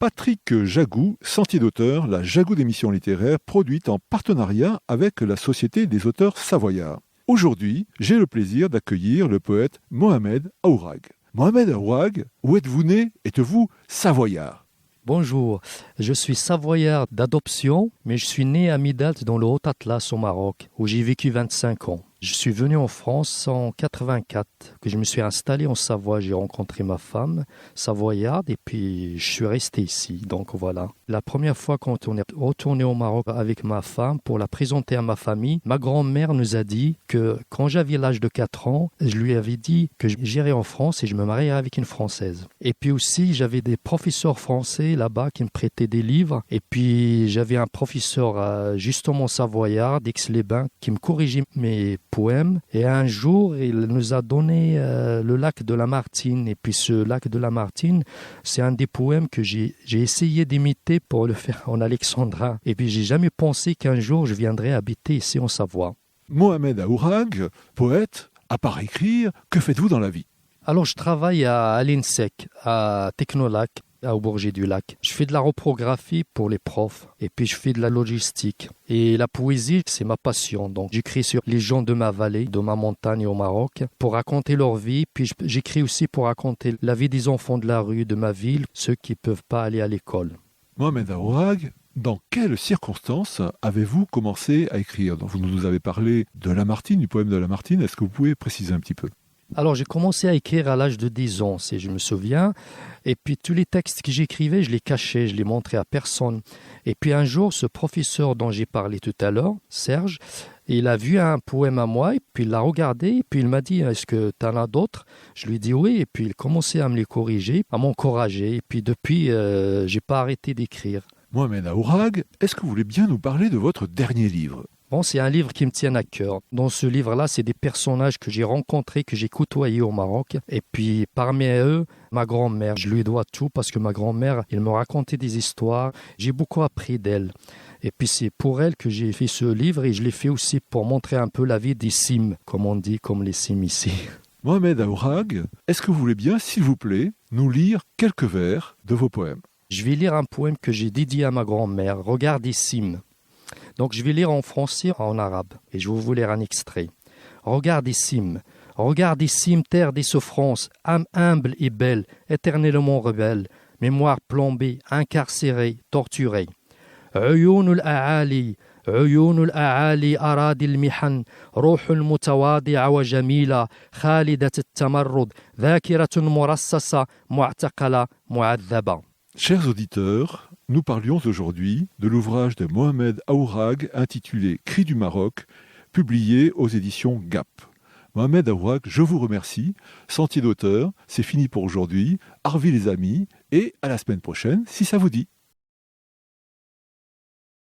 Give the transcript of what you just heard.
Patrick Jagou, Sentier d'auteur, la Jagou d'émissions littéraires produite en partenariat avec la Société des auteurs savoyards. Aujourd'hui, j'ai le plaisir d'accueillir le poète Mohamed Aourag. Mohamed Aourag, où êtes-vous né? Êtes-vous savoyard? Bonjour, je suis savoyard d'adoption, mais je suis né à Midalt dans le Haut-Atlas au Maroc, où j'ai vécu 25 ans. Je suis venu en France en 84, que je me suis installé en Savoie, j'ai rencontré ma femme savoyarde et puis je suis resté ici, donc voilà. La première fois quand on est retourné au Maroc avec ma femme pour la présenter à ma famille, ma grand-mère nous a dit que quand j'avais l'âge de 4 ans, je lui avais dit que j'irais en France et je me marierais avec une Française. Et puis aussi, j'avais des professeurs français là-bas qui me prêtaient des livres et puis j'avais un professeur justement savoyard d'Aix-les-Bains qui me corrigeait mes poème. Et un jour, il nous a donné le lac de Lamartine. Et puis ce lac de Lamartine, c'est un des poèmes que j'ai essayé d'imiter pour le faire en alexandrin. Et puis j'ai jamais pensé qu'un jour je viendrais habiter ici en Savoie. Mohamed Aourag, poète, à part écrire, que faites-vous dans la vie? Alors je travaille à l'INSEC, à Technolac, au Bourget du Lac. Je fais de la reprographie pour les profs et puis je fais de la logistique. Et la poésie, c'est ma passion. Donc j'écris sur les gens de ma vallée, de ma montagne au Maroc, pour raconter leur vie. Puis j'écris aussi pour raconter la vie des enfants de la rue, de ma ville, ceux qui ne peuvent pas aller à l'école. Mohamed Aourag, dans quelles circonstances avez-vous commencé à écrire? Donc, vous nous avez parlé de Lamartine, du poème de Lamartine. Est-ce que vous pouvez préciser un petit peu? Alors j'ai commencé à écrire à l'âge de 10 ans, si je me souviens. Et puis tous les textes que j'écrivais, je les cachais, je les montrais à personne. Et puis un jour, ce professeur dont j'ai parlé tout à l'heure, Serge, il a vu un poème à moi, et puis il l'a regardé, et puis il m'a dit « Est-ce que tu en as d'autres ?» Je lui ai dit « Oui », et puis il commençait à me les corriger, à m'encourager. Et puis depuis, j'ai pas arrêté d'écrire. Mohamed Aourag, est-ce que vous voulez bien nous parler de votre dernier livre? Bon, c'est un livre qui me tient à cœur. Dans ce livre-là, c'est des personnages que j'ai rencontrés, que j'ai côtoyés au Maroc. Et puis, parmi eux, ma grand-mère. Je lui dois tout parce que ma grand-mère, elle me racontait des histoires. J'ai beaucoup appris d'elle. Et puis, c'est pour elle que j'ai fait ce livre et je l'ai fait aussi pour montrer un peu la vie des cimes, comme on dit, comme les cimes ici. Mohamed Aourag, est-ce que vous voulez bien, s'il vous plaît, nous lire quelques vers de vos poèmes? Je vais lire un poème que j'ai dédié à ma grand-mère. Regarde des cimes. Donc je vais lire en français, en arabe, et je vais vous lire un extrait. Regarde cimes, terre des souffrances, âme humble et belle, éternellement rebelle, mémoire plombée, incarcérée, torturée. عيون الأعالي أراضي المحن روح المتواضعة وجميلة خالدة التمرد ذاكرة مرصصة معتقلة معذبة. Chers auditeurs, nous parlions aujourd'hui de l'ouvrage de Mohamed Aourag intitulé Cris du Maroc, publié aux éditions Gap. Mohamed Aourag, je vous remercie. Sentier d'auteur, c'est fini pour aujourd'hui. Arvi les amis, et à la semaine prochaine, si ça vous dit.